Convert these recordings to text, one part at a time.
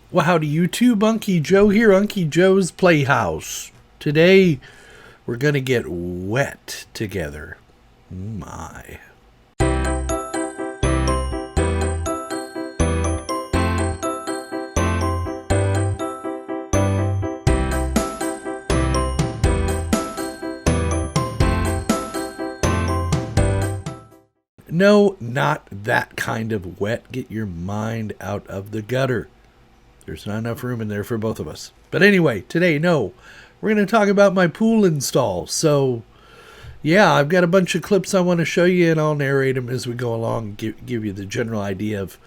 Well, howdy YouTube, Unky Joe here, Unky Joe's Playhouse. Today, we're gonna get wet together. My. No, not that kind of wet. Get your mind out of the gutter. There's not enough room in there for both of us. But anyway, today, no, we're going to talk about my pool install. So, yeah, I've got a bunch of clips I want to show you, and I'll narrate them as we go along, give you the general idea of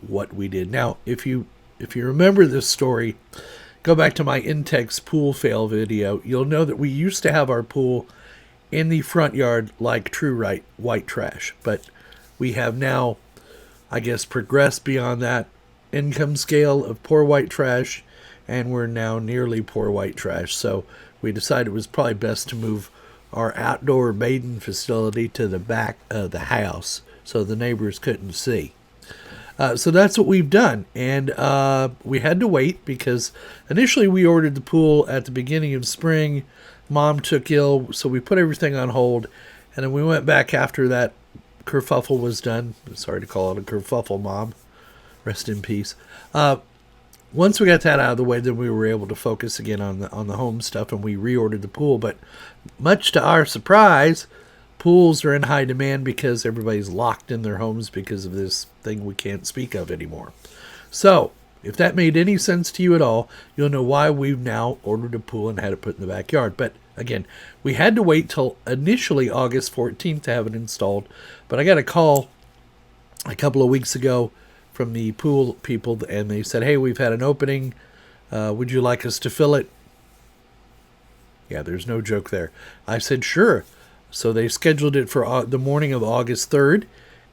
what we did. Now, if you remember this story, go back to my Intex pool fail video. You'll know that we used to have our pool in the front yard like true white trash, but we have now, I guess, progressed beyond that income scale of poor white trash, and we're now nearly poor white trash. So we decided it was probably best to move our outdoor bathing facility to the back of the house so the neighbors couldn't see. So that's what we've done, and we had to wait because initially we ordered the pool at the beginning of spring. Mom took ill, so we put everything on hold, and then we went back after that kerfuffle was done. Sorry to call it a kerfuffle, Mom. Rest in peace. Once we got that out of the way, then we were able to focus again on the home stuff, and we reordered the pool. But much to our surprise, pools are in high demand because everybody's locked in their homes because of this thing we can't speak of anymore. So, if that made any sense to you at all, you'll know why we've now ordered a pool and had it put in the backyard. But again, we had to wait till initially August 14th to have it installed. But I got a call a couple of weeks ago from the pool people, and they said, hey, we've had an opening. Would you like us to fill it? Yeah, there's no joke there. I said, sure. So they scheduled it for the morning of August 3rd.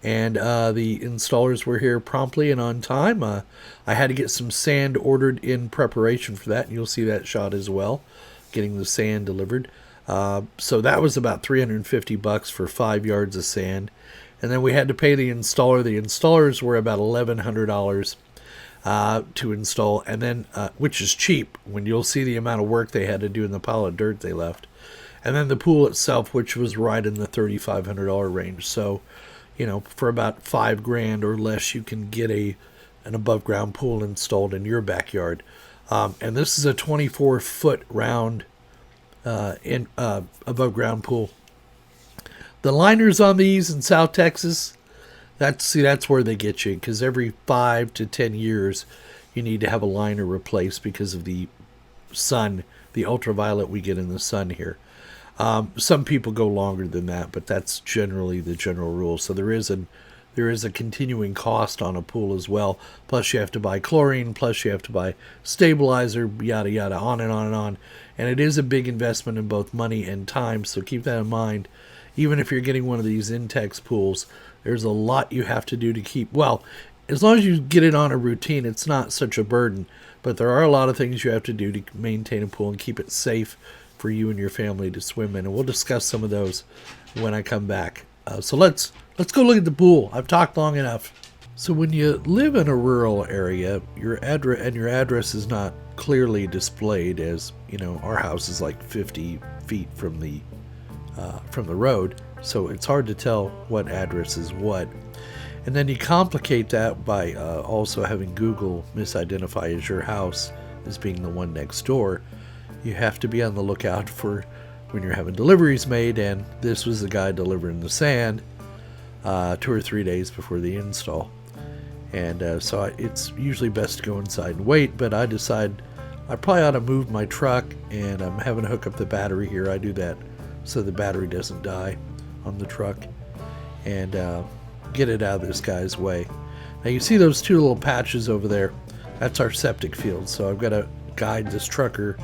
And the installers were here promptly and on time. I had to get some sand ordered in preparation for that, and you'll see that shot as well, getting the sand delivered. So that was about $350 for 5 yards of sand. And then we had to pay the installer. The installers were about $1,100 to install, and then which is cheap when you'll see the amount of work they had to do in the pile of dirt they left. And then the pool itself, which was right in the $3,500 range. So, you know, for about $5,000 or less, you can get an above ground pool installed in your backyard. And this is a 24-foot round above ground pool. The liners on these in South Texas, that's where they get you, because every 5 to 10 years you need to have a liner replaced because of the sun, the ultraviolet we get in the sun here. Some people go longer than that, but that's generally the general rule. So there is a continuing cost on a pool as well. Plus you have to buy chlorine, plus you have to buy stabilizer, yada yada, on and on and on. And it is a big investment in both money and time, so keep that in mind. Even if you're getting one of these Intex pools, there's a lot you have to do to keep, well, as long as you get it on a routine, it's not such a burden. But there are a lot of things you have to do to maintain a pool and keep it safe for you and your family to swim in. And we'll discuss some of those when I come back. So let's go look at the pool. I've talked long enough. So when you live in a rural area, your address is not clearly displayed, as you know, our house is like 50 feet from the road, so it's hard to tell what address is what. And then you complicate that by also having Google misidentify as your house as being the one next door. You have to be on the lookout for when you're having deliveries made, and this was the guy delivering the sand 2 or 3 days before the install. And so it's usually best to go inside and wait, but I decide I probably ought to move my truck, and I'm having to hook up the battery here. I do that so the battery doesn't die on the truck, and get it out of this guy's way. Now you see those two little patches over there, that's our septic field. So I've got to guide this trucker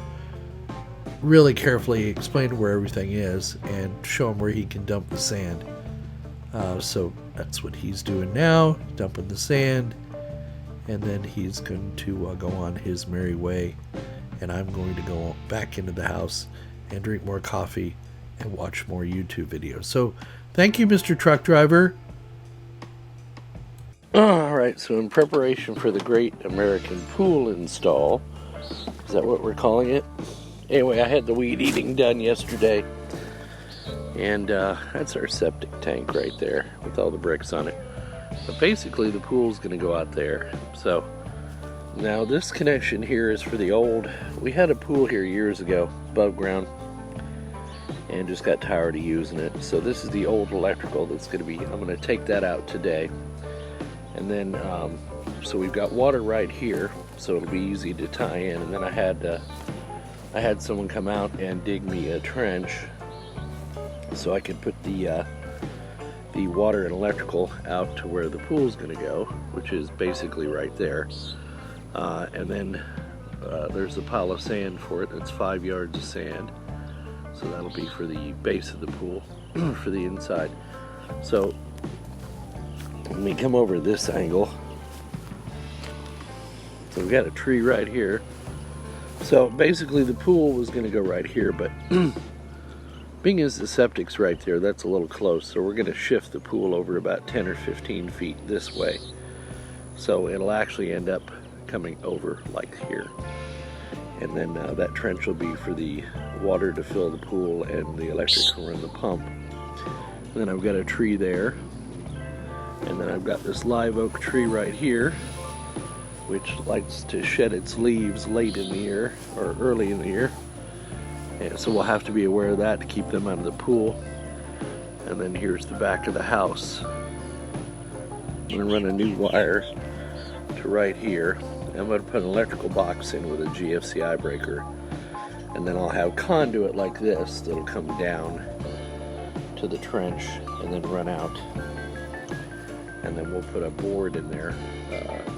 really carefully, explain where everything is, and show him where he can dump the sand. So that's what he's doing now, dumping the sand, and then he's going to go on his merry way, and I'm going to go back into the house and drink more coffee and watch more YouTube videos. So thank you, Mr. Truck Driver. Alright, so in preparation for the Great American Pool install, is that what we're calling it? Anyway, I had the weed eating done yesterday, and that's our septic tank right there with all the bricks on it. But basically the pool's going to go out there. So now this connection here is for the old, we had a pool here years ago above ground and just got tired of using it. So this is the old electrical that's going to be, I'm going to take that out today. And then, so we've got water right here, so it'll be easy to tie in. And then I had someone come out and dig me a trench so I could put the water and electrical out to where the pool's going to go, which is basically right there. And then there's a pile of sand for it. That's 5 yards of sand. So that'll be for the base of the pool, for the inside. So let me come over this angle. So we've got a tree right here. So basically the pool was going to go right here, but being as the septic's right there, that's a little close. So we're going to shift the pool over about 10 or 15 feet this way. So it'll actually end up coming over like here. And then that trench will be for the water to fill the pool and the electric to run the pump. And then I've got a tree there. And then I've got this live oak tree right here, which likes to shed its leaves late in the year or early in the year. And so we'll have to be aware of that to keep them out of the pool. And then here's the back of the house. I'm going to run a new wire to right here. I'm going to put an electrical box in with a GFCI breaker. And then I'll have conduit like this that'll come down to the trench and then run out. And then we'll put a board in there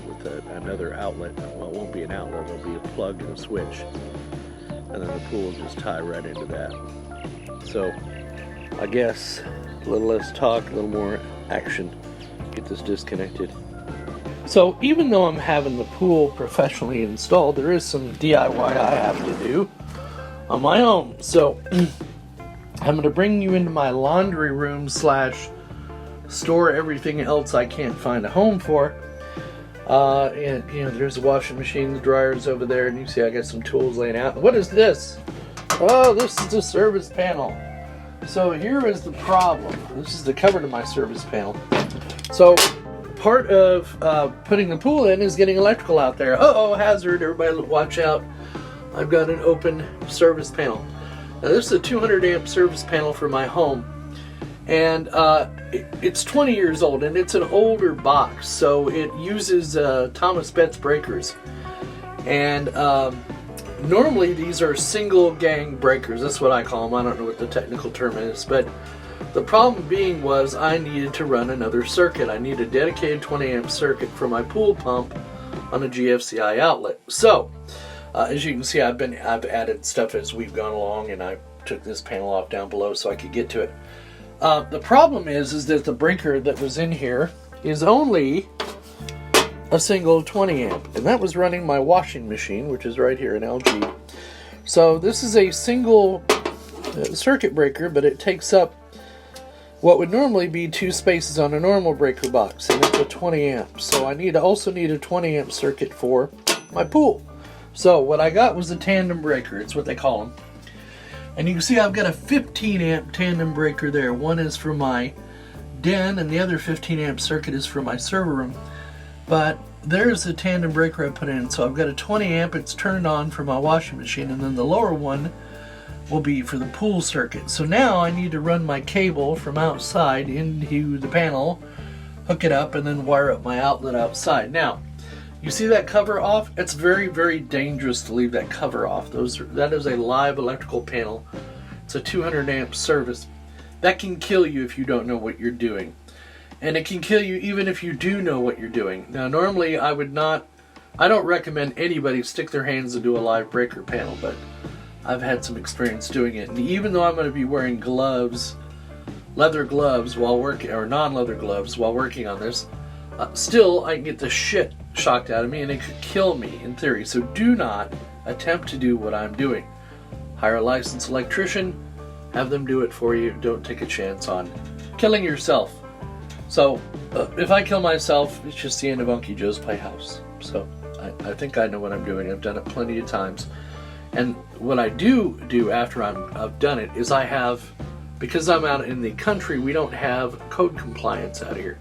with another outlet. Well, it won't be an outlet, it'll be a plug and a switch. And then the pool will just tie right into that. So I guess a little less talk, a little more action. Get this disconnected. So even though I'm having the pool professionally installed, there is some DIY I have to do on my own. So I'm going to bring you into my laundry room / store everything else I can't find a home for. And you know, there's the washing machine, the dryer's over there, and you see I got some tools laying out. What is this? Oh, this is the service panel. So here is the problem. This is the cover to my service panel. So part of putting the pool in is getting electrical out there. Uh-oh, hazard, everybody watch out. I've got an open service panel. Now this is a 200 amp service panel for my home. And it's 20 years old, and it's an older box, so it uses Thomas Betts breakers. And normally these are single gang breakers. That's what I call them. I don't know what the technical term is, but the problem being was I needed to run another circuit. I need a dedicated 20 amp circuit for my pool pump on a GFCI outlet. So as you can see, I've added stuff as we've gone along, and I took this panel off down below so I could get to it. The problem is that the breaker that was in here is only a single 20 amp, and that was running my washing machine, which is right here in LG. So this is a single circuit breaker, but it takes up what would normally be 2 spaces on a normal breaker box, and it's a 20 amp. So I also need a 20 amp circuit for my pool. So what I got was a tandem breaker. It's what they call them. And you can see I've got a 15 amp tandem breaker there. One is for my den, and the other 15 amp circuit is for my server room. But there's the tandem breaker I put in. So I've got a 20 amp, it's turned on for my washing machine, and then the lower one will be for the pool circuit. So now I need to run my cable from outside into the panel, hook it up, and then wire up my outlet outside. Now, you see that cover off? It's very, very dangerous to leave that cover off. That is a live electrical panel. It's a 200 amp service. That can kill you if you don't know what you're doing. And it can kill you even if you do know what you're doing. Now normally I don't recommend anybody stick their hands into a live breaker panel, but I've had some experience doing it. And even though I'm going to be wearing gloves, leather gloves while working, or non-leather gloves while working on this, still I can get the shit shocked out of me, and it could kill me in theory. So do not attempt to do what I'm doing. Hire a licensed electrician, have them do it for you. Don't take a chance on killing yourself. So If I kill myself, it's just the end of Unky Joe's Playhouse. So I think I know what I'm doing. I've done it plenty of times. And what I do after I've done it is I have, because I'm out in the country, we don't have code compliance out here.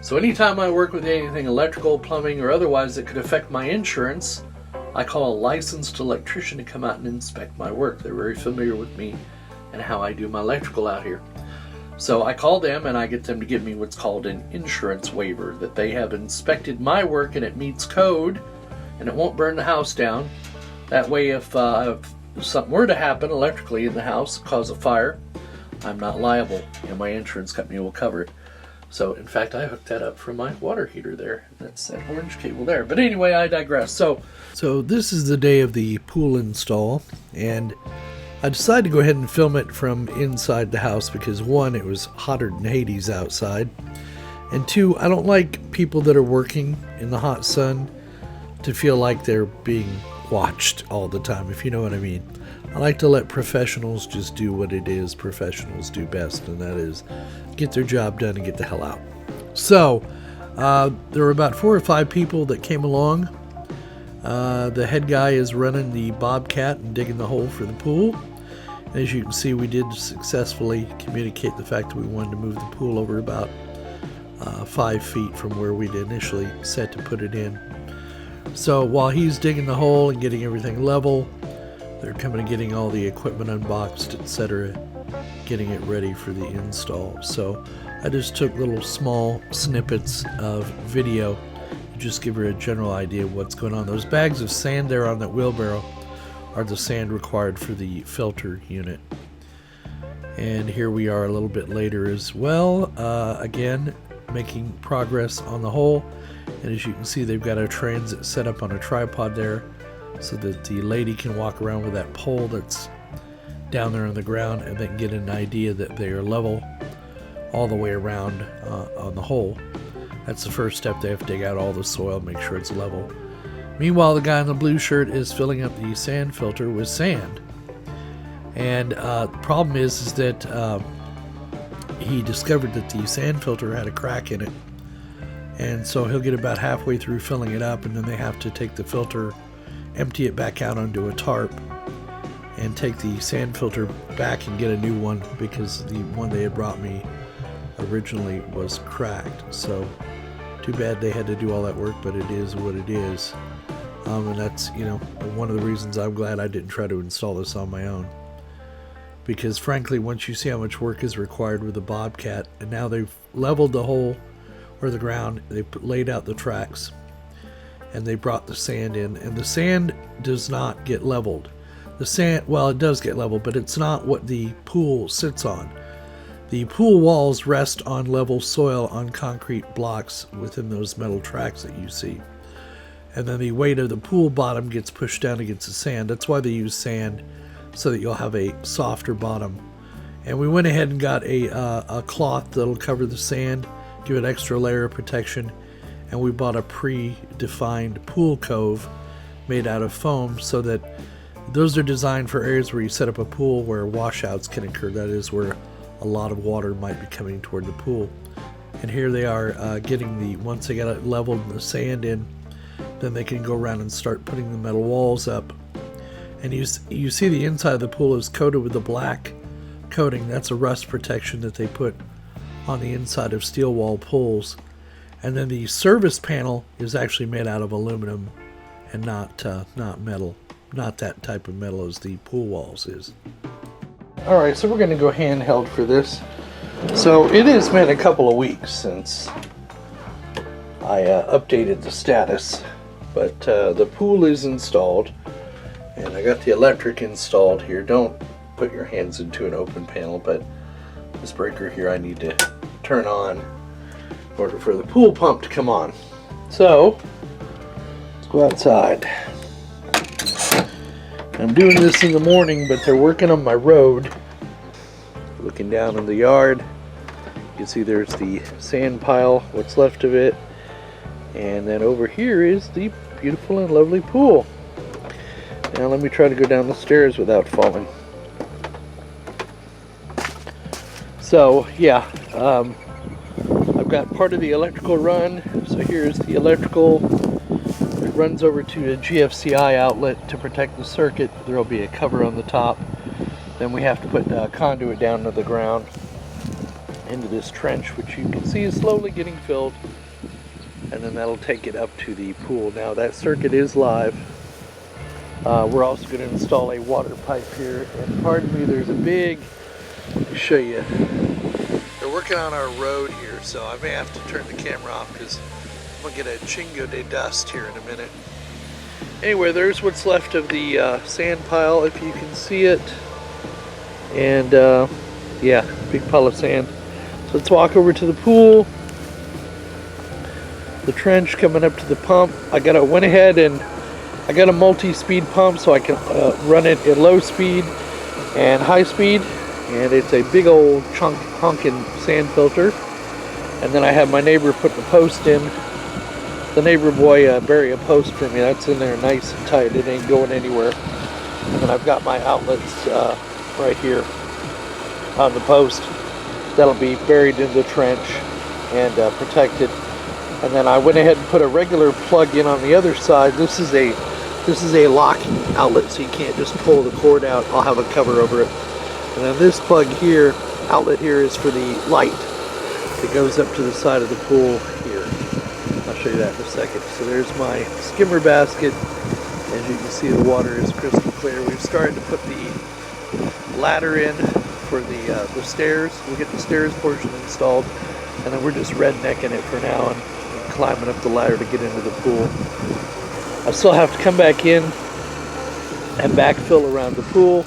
So anytime I work with anything electrical, plumbing, or otherwise that could affect my insurance, I call a licensed electrician to come out and inspect my work. They're very familiar with me and how I do my electrical out here. So I call them and I get them to give me what's called an insurance waiver, that they have inspected my work and it meets code and it won't burn the house down. That way if something were to happen electrically in the house, cause a fire, I'm not liable and my insurance company will cover it. So in fact I hooked that up from my water heater there. That's that orange cable there. But anyway, I digress. So this is the day of the pool install, and I decided to go ahead and film it from inside the house because one, it was hotter than Hades outside, and two, I don't like people that are working in the hot sun to feel like they're being watched all the time, if you know what I mean. I like to let professionals just do what it is professionals do best, and that is get their job done and get the hell out. So there were about 4 or 5 people that came along. The head guy is running the bobcat and digging the hole for the pool. As you can see, we did successfully communicate the fact that we wanted to move the pool over about 5 feet from where we'd initially set to put it in. So while he's digging the hole and getting everything level, they're coming and getting all the equipment unboxed, etc., getting it ready for the install. So I just took little small snippets of video to just give her a general idea of what's going on. Those bags of sand there on that wheelbarrow are the sand required for the filter unit. And here we are a little bit later as well, again making progress on the hole. And as you can see, they've got a transit set up on a tripod there so that the lady can walk around with that pole that's down there on the ground, and they can get an idea that they are level all the way around on the hole. That's the first step. They have to dig out all the soil, make sure it's level. Meanwhile, the guy in the blue shirt is filling up the sand filter with sand. And the problem is that he discovered that the sand filter had a crack in it. And so he'll get about halfway through filling it up, and then they have to take the filter, empty it back out onto a tarp, and take the sand filter back and get a new one because the one they had brought me originally was cracked. So too bad they had to do all that work, but it is what it is. And that's, one of the reasons I'm glad I didn't try to install this on my own. Because frankly, once you see how much work is required with the bobcat, and now they've leveled the hole or the ground, they've laid out the tracks, and they brought the sand in, and the sand does not get leveled. The sand, well, it does get leveled, but it's not what the pool sits on. The pool walls rest on level soil on concrete blocks within those metal tracks that you see. And then the weight of the pool bottom gets pushed down against the sand. That's why they use sand, so that you'll have a softer bottom. And we went ahead and got a cloth that'll cover the sand, give it an extra layer of protection. And we bought a pre-defined pool cove made out of foam, so that those are designed for areas where you set up a pool where washouts can occur. That is where a lot of water might be coming toward the pool. And here they are getting once they got it leveled and the sand in, then they can go around and start putting the metal walls up. And you see the inside of the pool is coated with a black coating. That's a rust protection that they put on the inside of steel wall pools. And then the service panel is actually made out of aluminum and not metal. Not that type of metal as the pool walls is. Alright, so we're going to go handheld for this. So it has been a couple of weeks since I updated the status. But the pool is installed, and I got the electric installed here. Don't put your hands into an open panel, but this breaker here I need to turn on in order for the pool pump to come on. So let's go outside. I'm doing this in the morning, but they're working on my road. Looking down in the yard, you can see there's the sand pile, what's left of it, and then over here is the beautiful and lovely pool. Now let me try to go down the stairs without falling. So yeah, I've got part of the electrical run. So here's the electrical. It runs over to a GFCI outlet to protect the circuit. There will be a cover on the top. Then we have to put conduit down to the ground into this trench, which you can see is slowly getting filled. And then that'll take it up to the pool. Now that circuit is live. We're also going to install a water pipe here. And pardon me, there's a big, let me show you. They're working on our road here, so I may have to turn the camera off because I'm going to get a chingo de dust here in a minute. Anyway, there's what's left of the sand pile, if you can see it. And yeah, big pile of sand. So let's walk over to the pool. The trench coming up to the pump. Went ahead and I got a multi-speed pump so I can run it at low speed and high speed. And it's a big old honking sand filter. And then I have my neighbor put the post in. The neighbor boy bury a post for me. That's in there nice and tight. It ain't going anywhere. And then I've got my outlets right here on the post. That'll be buried in the trench and protected. And then I went ahead and put a regular plug in on the other side. This is a locking outlet, so you can't just pull the cord out. I'll have a cover over it. And then this plug here, outlet here, is for the light that goes up to the side of the pool here. I'll show you that in a second. So there's my skimmer basket. As you can see, the water is crystal clear. We've started to put the ladder in for the stairs. We'll get the stairs portion installed, and then we're just rednecking it for now and climbing up the ladder to get into the pool. I still have to come back in and backfill around the pool.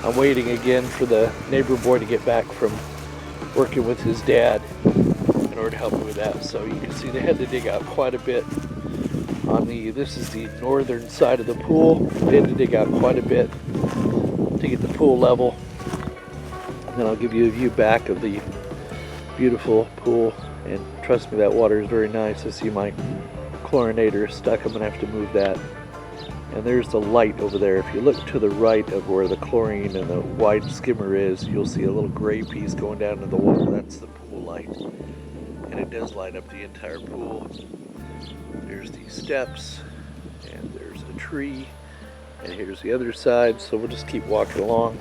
I'm waiting again for the neighbor boy to get back from working with his dad in order to help me with that. So you can see they had to dig out quite a bit on this is the northern side of the pool. They had to dig out quite a bit to get the pool level. And then I'll give you a view back of the beautiful pool. And trust me, that water is very nice. I see my chlorinator is stuck. I'm going to have to move that. And there's the light over there. If you look to the right of where the chlorine and the wide skimmer is, you'll see a little gray piece going down into the water. That's the pool light. And it does light up the entire pool. There's the steps, and there's a tree, and here's the other side. So we'll just keep walking along.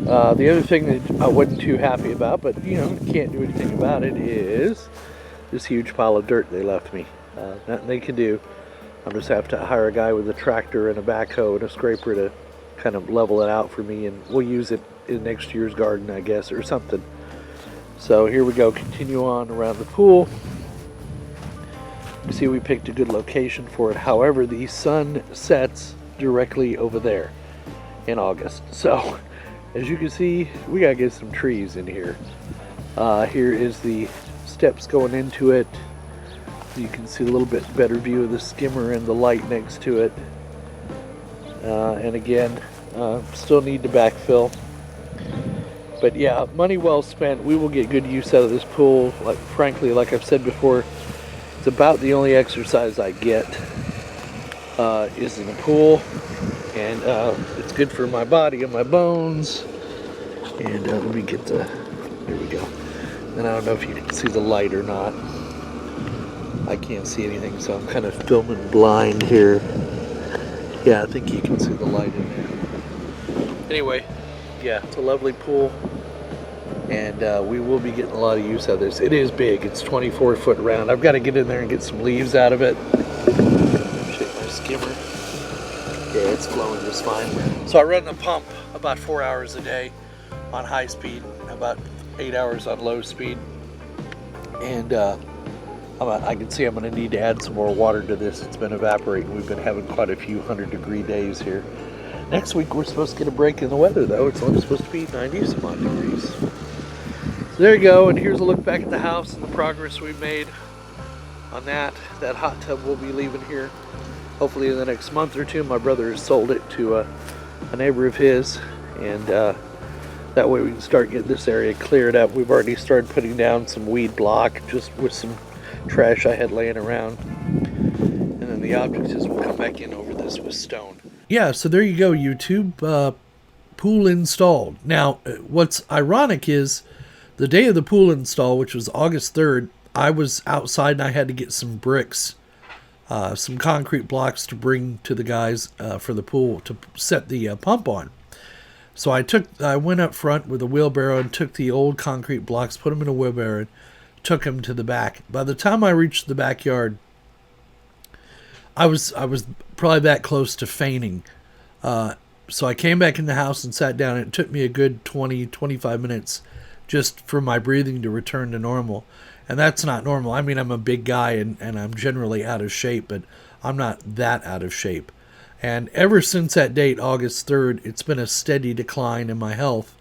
The other thing that I wasn't too happy about, but you know, can't do anything about it, is this huge pile of dirt they left me. Nothing they can do. I'll just have to hire a guy with a tractor and a backhoe and a scraper to kind of level it out for me, and we'll use it in next year's garden, I guess, or something. So here we go, continue on around the pool. You see, we picked a good location for it. However, the sun sets directly over there in August. So as you can see, we gotta get some trees in here. Here is the steps going into it. You can see a little bit better view of the skimmer and the light next to it. And again, still need to backfill. But yeah, money well spent. We will get good use out of this pool. Frankly, like I've said before, it's about the only exercise I get is in the pool. And it's good for my body and my bones. And let me get there we go. And I don't know if you can see the light or not. I can't see anything, so I'm kind of filming blind here. Yeah, I think you can see the light in there. Anyway, yeah, it's a lovely pool. And we will be getting a lot of use out of this. It is big. It's 24 foot round. I've got to get in there and get some leaves out of it. Shake my skimmer. Yeah, it's flowing just fine. So I run the pump about 4 hours a day on high speed, about 8 hours on low speed. And I can see I'm going to need to add some more water to this. It's been evaporating. We've been having quite a few 100-degree days here. Next week we're supposed to get a break in the weather, though. It's only supposed to be 90-some-odd degrees. So there you go, and here's a look back at the house and the progress we've made on that. That hot tub will be leaving here hopefully in the next month or two. My brother has sold it to a neighbor of his, and that way we can start getting this area cleared up. We've already started putting down some weed block just with some trash I had laying around, and then the object is we'll come back in over this with stone. Yeah, so there you go, YouTube. Pool installed. Now, what's ironic is The day of the pool install, which was August 3rd, I was outside and I had to get some bricks, some concrete blocks to bring to the guys for the pool to set the pump on. So I went up front with a wheelbarrow and took the old concrete blocks, put them in a wheelbarrow, and took them to the back. By the time I reached the backyard, I was probably that close to fainting. So I came back in the house and sat down. It took me a good 20-25 minutes just for my breathing to return to normal. And that's not normal. I mean, I'm a big guy and I'm generally out of shape, but I'm not that out of shape. And ever since that date, August 3rd, it's been a steady decline in my health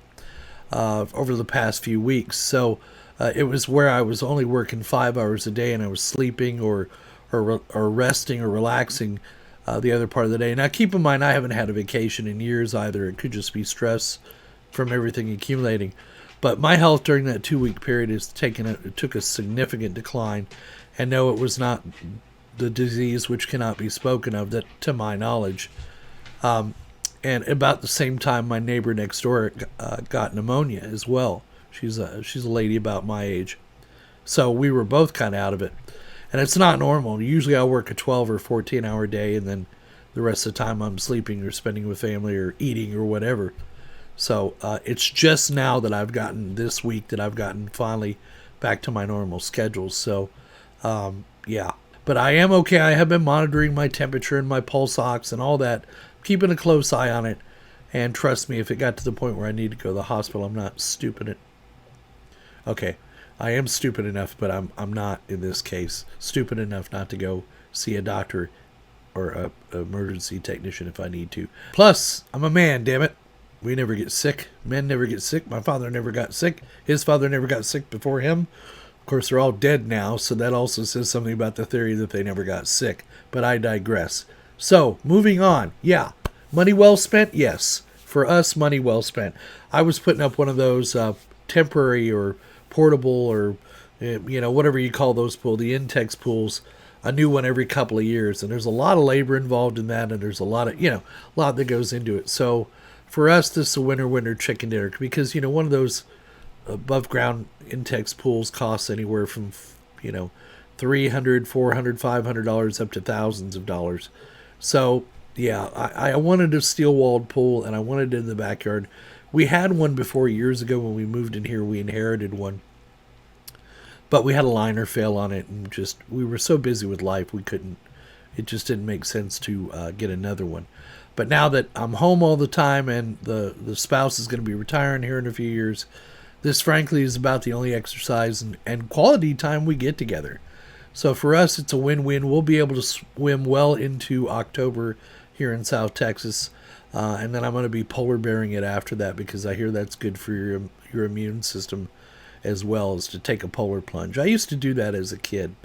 over the past few weeks. So it was where I was only working 5 hours a day and I was sleeping or resting or relaxing the other part of the day. Now, keep in mind, I haven't had a vacation in years either. It could just be stress from everything accumulating. But my health during that 2-week period took a significant decline. And no, it was not the disease which cannot be spoken of, that to my knowledge. And about the same time, my neighbor next door got pneumonia as well. She's a lady about my age. So we were both kind of out of it. And it's not normal. Usually I work a 12 or 14-hour day, and then the rest of the time I'm sleeping or spending with family or eating or whatever. So it's just now that this week that I've gotten finally back to my normal schedule. So, yeah. But I am okay. I have been monitoring my temperature and my pulse ox and all that, keeping a close eye on it. And trust me, if it got to the point where I need to go to the hospital, I'm not stupid. Okay. I am stupid enough, but I'm not, in this case, stupid enough not to go see a doctor or a emergency technician if I need to. Plus, I'm a man, damn it. We never get sick. Men never get sick. My father never got sick. His father never got sick before him. Of course, they're all dead now, so that also says something about the theory that they never got sick. But I digress. So, moving on. Yeah. Money well spent? Yes. For us, money well spent. I was putting up one of those temporary or portable or whatever you call those pools, the Intex pools, a new one every couple of years, and there's a lot of labor involved in that, and there's a lot that goes into it. So for us, this is a winner chicken dinner, because one of those above ground Intex pools costs anywhere from $300, $400, $500 up to thousands of dollars. So yeah, I wanted a steel walled pool, and I wanted it in the backyard. We had one before years ago when we moved in here. We inherited one. But we had a liner fail on it, and we were so busy with life, it just didn't make sense to get another one. But now that I'm home all the time and the spouse is going to be retiring here in a few years, this frankly is about the only exercise and quality time we get together. So for us, it's a win-win. We'll be able to swim well into October here in South Texas. And then I'm going to be polar bearing it after that, because I hear that's good for your immune system as well, as to take a polar plunge. I used to do that as a kid.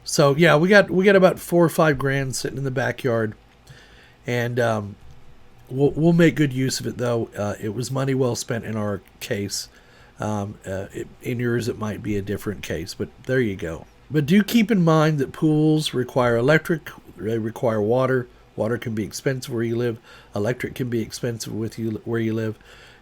So yeah, we got about $4 or $5 grand sitting in the backyard, and we'll make good use of it. Though it was money well spent in our case. In yours, it might be a different case, but there you go. But do keep in mind that pools require electric, they require water. Water can be expensive where you live. Electric can be expensive where you live.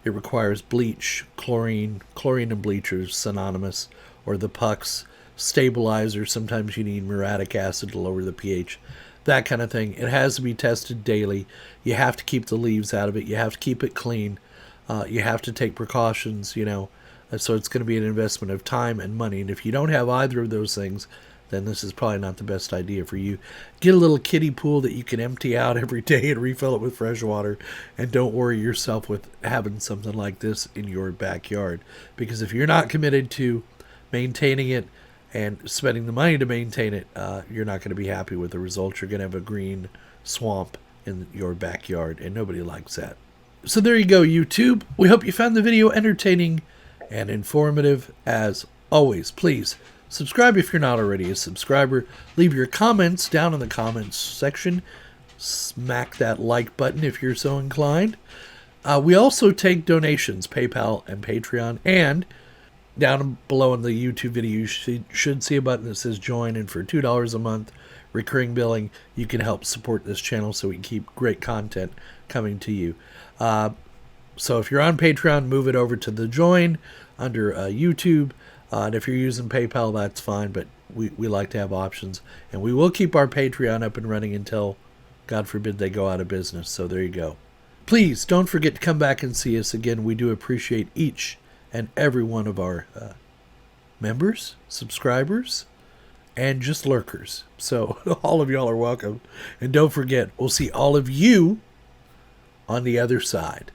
It requires bleach, chlorine and bleach are synonymous, or the pucks, stabilizer. Sometimes you need muriatic acid to lower the pH, that kind of thing. It has to be tested daily. You have to keep the leaves out of it. You have to keep it clean. You have to take precautions, So it's going to be an investment of time and money. And if you don't have either of those things, then this is probably not the best idea for you. Get a little kiddie pool that you can empty out every day and refill it with fresh water, and don't worry yourself with having something like this in your backyard. Because if you're not committed to maintaining it and spending the money to maintain it, you're not going to be happy with the results. You're going to have a green swamp in your backyard, and nobody likes that. So there you go, YouTube. We hope you found the video entertaining and informative as always. Please subscribe if you're not already a subscriber. Leave your comments down in the comments section. Smack that like button if you're so inclined. We also take donations, PayPal and Patreon. And down below in the YouTube video, you should see a button that says join. And for $2 a month, recurring billing, you can help support this channel so we can keep great content coming to you. So if you're on Patreon, move it over to the join. under YouTube. And if you're using PayPal, that's fine, but we like to have options. And we will keep our Patreon up and running until, God forbid, they go out of business. So there you go. Please don't forget to come back and see us again. We do appreciate each and every one of our members, subscribers, and just lurkers. So all of y'all are welcome. And don't forget, we'll see all of you on the other side.